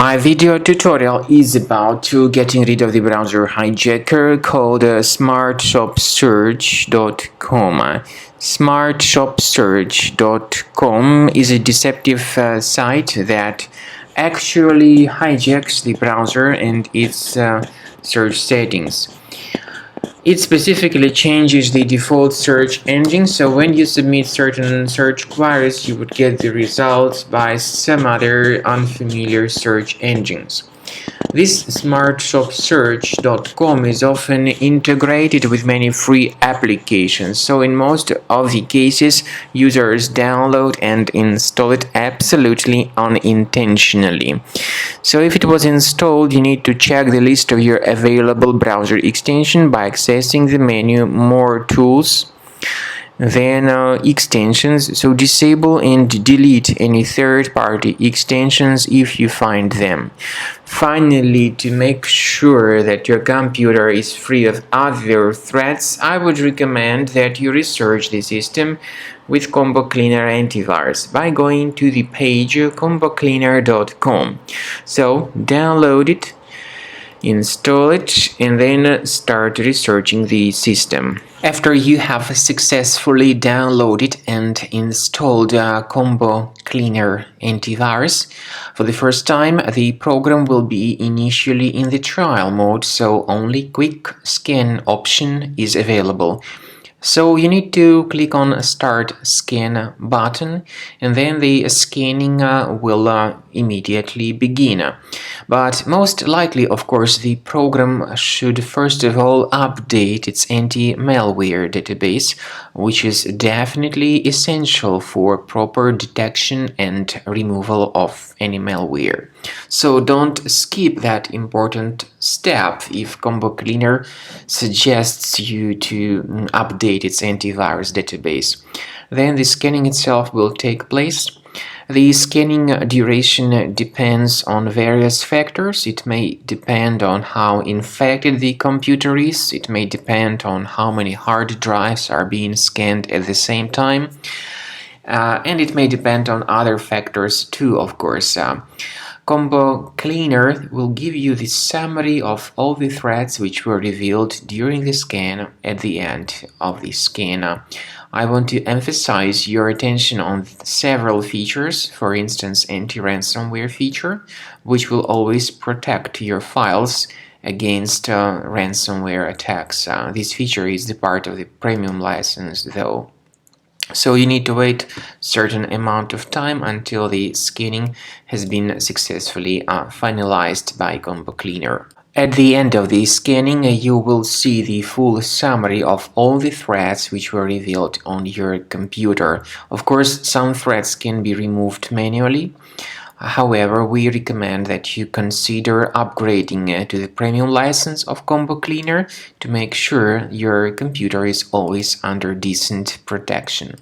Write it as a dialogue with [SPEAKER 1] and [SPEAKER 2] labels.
[SPEAKER 1] My video tutorial is about getting rid of the browser hijacker called smartshopsearch.com. Smartshopsearch.com is a deceptive site that actually hijacks the browser and its search settings. It specifically changes the default search engine, so when you submit certain search queries, you would get the results by some other unfamiliar search engines. This smartshopsearch.com is often integrated with many free applications, so in most of the cases, users download and install it absolutely unintentionally. So if it was installed, you need to check the list of your available browser extension by accessing the menu More Tools, then extensions, so disable and delete any third-party extensions if you find them. Finally, to make sure that your computer is free of other threats, I would recommend that you research the system with Combo Cleaner Antivirus by going to the page combocleaner.com. So download it, install it, and then start researching the system. After you have successfully downloaded and installed Combo Cleaner Antivirus, for the first time the program will be initially in the trial mode, so only quick scan option is available. So you need to click on Start Scan button, and then the scanning will immediately begin. But most likely, of course, the program should first of all update its anti-malware database, which is definitely essential for proper detection and removal of any malware. So don't skip that important step if Combo Cleaner suggests you to update its antivirus database. Then the scanning itself will take place. The scanning duration depends on various factors. It may depend on how infected the computer is. It may depend on how many hard drives are being scanned at the same time. And it may depend on other factors too, of course. Combo Cleaner will give you the summary of all the threats which were revealed during the scan at the end of the scan. I want to emphasize your attention on several features, for instance anti-ransomware feature, which will always protect your files against ransomware attacks. This feature is the part of the premium license though. So you need to wait a certain amount of time until the scanning has been successfully finalized by Combo Cleaner. At the end of the scanning, you will see the full summary of all the threats which were revealed on your computer. Of course, some threats can be removed manually. However, we recommend that you consider upgrading to the premium license of Combo Cleaner to make sure your computer is always under decent protection.